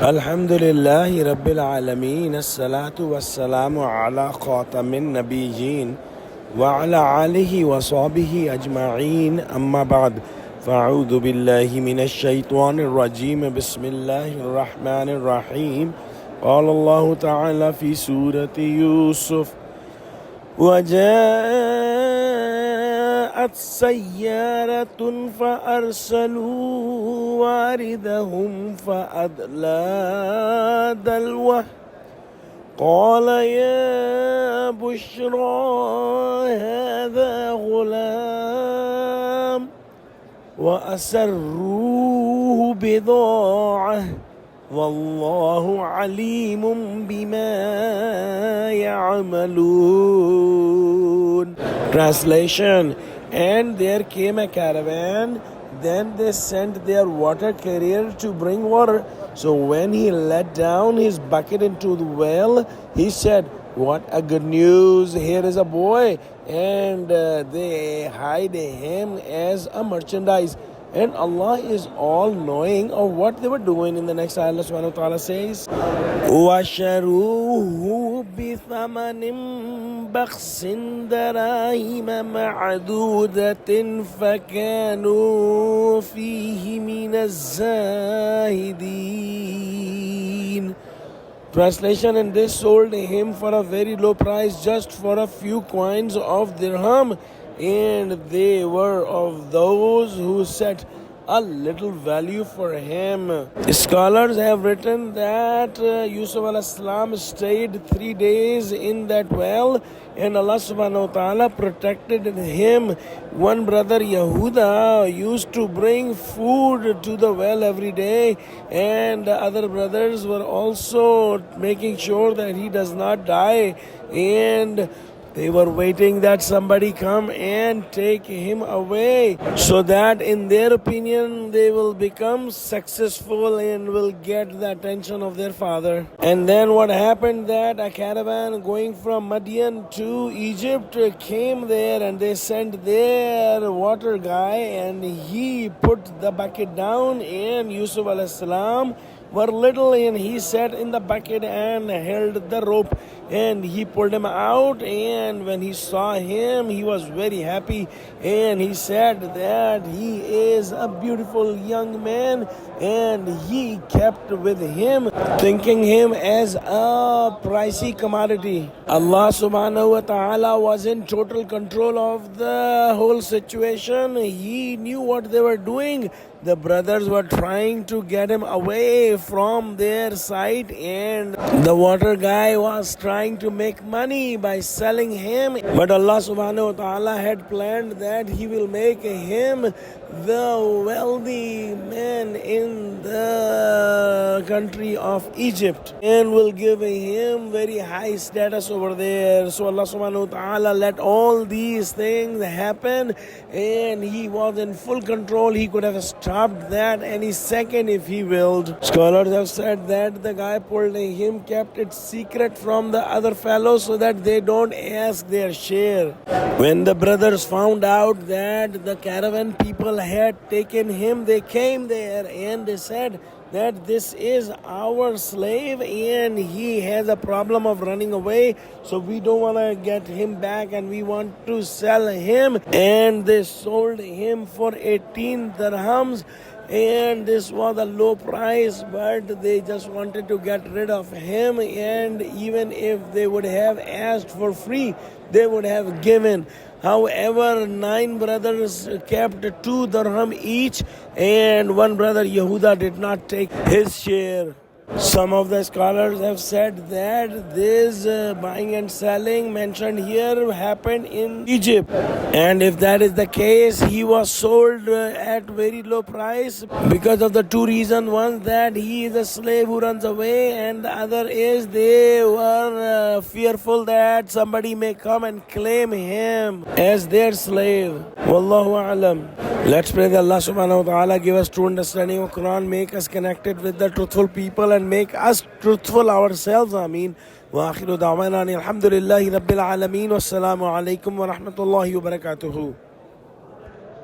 Alhamdulillahi Rabbil Alameen. As-salatu was-salamu ala khatamin nabiyyin wa ala alihi wa sahbihi ajma'een. Amma ba'd. Fa'udhu billahi minash shaytanir rajim. Bismillahir rahmanir rahim. قال الله تعالى في سورة يوسف وجاءت سيارة فأرسلوا واردهم فأدلى دلوه قال يا بشرى هذا غلام وأسروه بضاعة والله عليم بما يعملون. Translation: And there came a caravan, then they sent their water carrier to bring water. So when he let down his bucket into the well, he said, "What a good news, here is a boy." And they hide him as a merchandise. And Allah is all-knowing of what they were doing. In the next ayah, Allah subhanahu wa ta'ala says, وَشَرُوهُ بِثَمَنٍ بَخْسٍ دَرَاهِمَ مَعْدُودَةٍ فَكَانُوا فِيهِ مِنَ الزَّاهِدِينَ. Translation: And they sold him for a very low price, just for a few coins of dirham, and they were of those who set a little value for him. Scholars have written that Yusuf al-Islam stayed 3 days in that well, and Allah subhanahu wa ta'ala protected him. One brother, Yehuda, used to bring food to the well every day, and the other brothers were also making sure that he does not die, and they were waiting that somebody come and take him away, so that in their opinion they will become successful and will get the attention of their father. And then what happened, that a caravan going from Madian to Egypt came there, and they sent their water guy, and he put the bucket down, and Yusuf al-Salam were little, and he sat in the bucket and held the rope, and he pulled him out. And when he saw him, he was very happy, and he said that he is a beautiful young man, and he kept with him, thinking him as a pricey commodity. Allah subhanahu wa ta'ala was in total control of the whole situation. He knew what they were doing. The brothers were trying to get him away from their sight, and the water guy was trying to make money by selling him. But Allah subhanahu wa ta'ala had planned that He will make him the wealthy man in the country of Egypt, and will give him very high status over there. So Allah subhanahu wa ta'ala let all these things happen, and He was in full control. He could have stopped that any second if He willed. Scholars have said that the guy pulled him kept it secret from the other fellows so that they don't ask their share. When the brothers found out that the caravan people had taken him, they came there and they said that this is our slave and he has a problem of running away, so we don't want to get him back and we want to sell him. And they sold him for 18 dirhams, and this was a low price, but they just wanted to get rid of him, and even if they would have asked for free, they would have given. However, 9 brothers kept 2 dirham each, and one brother, Yehuda, did not take his share. Some of the scholars have said that this buying and selling mentioned here happened in Egypt. And if that is the case, he was sold at very low price because of the 2 reasons. One, that he is a slave who runs away, and the other is they were fearful that somebody may come and claim him as their slave. Wallahu a'lam. Let's pray that Allah subhanahu wa ta'ala give us true understanding of Quran, make us connected with the truthful people, and make us truthful ourselves. Ameen. Wa akhiru da'wana alhamdulillahi rabbil alameen. Wassalamu alaikum wa rahmatullahi wa barakatuhu.